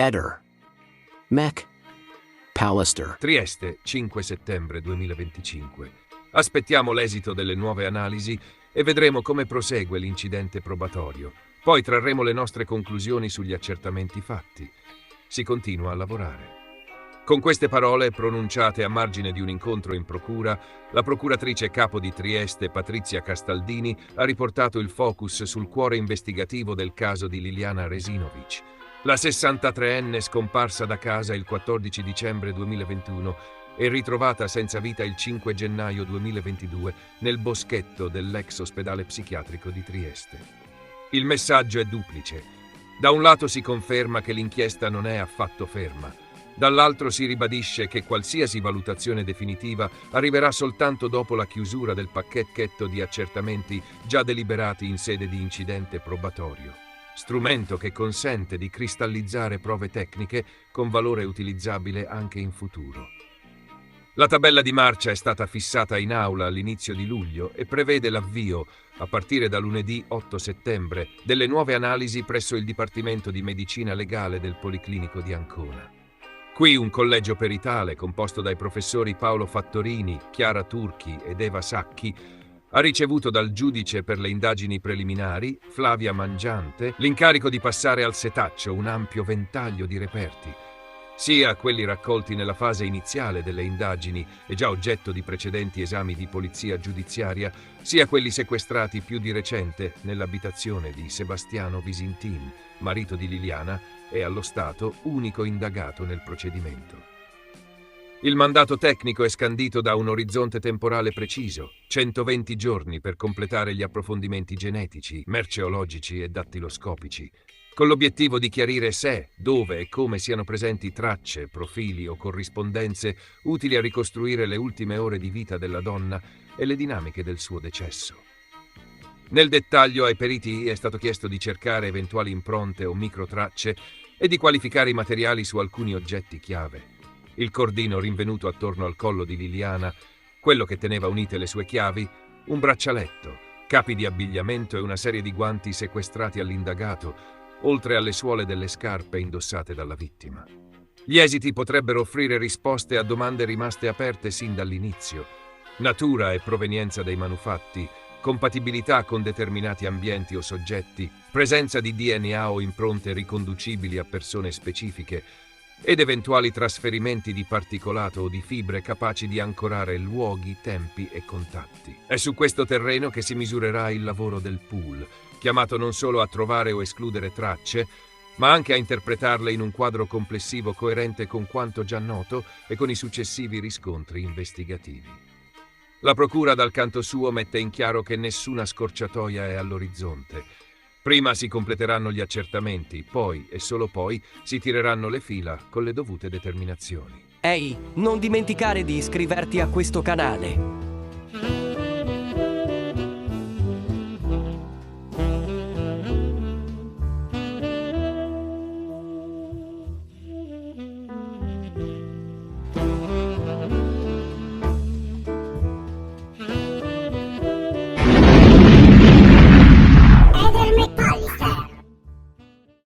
Eder. Mac. Pallister. Trieste, 5 settembre 2025. Aspettiamo l'esito delle nuove analisi e vedremo come prosegue l'incidente probatorio. Poi trarremo le nostre conclusioni sugli accertamenti fatti. Si continua a lavorare. Con queste parole, pronunciate a margine di un incontro in procura, la procuratrice capo di Trieste, Patrizia Castaldini, ha riportato il focus sul cuore investigativo del caso di Liliana Resinovic, la 63enne scomparsa da casa il 14 dicembre 2021 e ritrovata senza vita il 5 gennaio 2022 nel boschetto dell'ex ospedale psichiatrico di Trieste. Il messaggio è duplice. Da un lato si conferma che l'inchiesta non è affatto ferma. Dall'altro si ribadisce che qualsiasi valutazione definitiva arriverà soltanto dopo la chiusura del pacchetto di accertamenti già deliberati in sede di incidente probatorio, strumento che consente di cristallizzare prove tecniche con valore utilizzabile anche in futuro. La tabella di marcia è stata fissata in aula all'inizio di luglio e prevede l'avvio, a partire da lunedì 8 settembre, delle nuove analisi presso il Dipartimento di Medicina Legale del Policlinico di Ancona. Qui un collegio peritale composto dai professori Paolo Fattorini, Chiara Turchi ed Eva Sacchi ha ricevuto dal giudice per le indagini preliminari, Flavia Mangiante, l'incarico di passare al setaccio un ampio ventaglio di reperti, sia quelli raccolti nella fase iniziale delle indagini e già oggetto di precedenti esami di polizia giudiziaria, sia quelli sequestrati più di recente nell'abitazione di Sebastiano Visintin, marito di Liliana, e allo stato unico indagato nel procedimento. Il mandato tecnico è scandito da un orizzonte temporale preciso, 120 giorni per completare gli approfondimenti genetici, merceologici e dattiloscopici, con l'obiettivo di chiarire se, dove e come siano presenti tracce, profili o corrispondenze utili a ricostruire le ultime ore di vita della donna e le dinamiche del suo decesso. Nel dettaglio ai periti è stato chiesto di cercare eventuali impronte o microtracce e di qualificare i materiali su alcuni oggetti chiave. Il cordino rinvenuto attorno al collo di Liliana, quello che teneva unite le sue chiavi, un braccialetto, capi di abbigliamento e una serie di guanti sequestrati all'indagato, oltre alle suole delle scarpe indossate dalla vittima. Gli esiti potrebbero offrire risposte a domande rimaste aperte sin dall'inizio: natura e provenienza dei manufatti, compatibilità con determinati ambienti o soggetti, presenza di DNA o impronte riconducibili a persone specifiche ed eventuali trasferimenti di particolato o di fibre capaci di ancorare luoghi, tempi e contatti. È su questo terreno che si misurerà il lavoro del pool, chiamato non solo a trovare o escludere tracce, ma anche a interpretarle in un quadro complessivo coerente con quanto già noto e con i successivi riscontri investigativi. La procura dal canto suo mette in chiaro che nessuna scorciatoia è all'orizzonte. Prima si completeranno gli accertamenti, poi e solo poi si tireranno le fila con le dovute determinazioni. Ehi, non dimenticare di iscriverti a questo canale.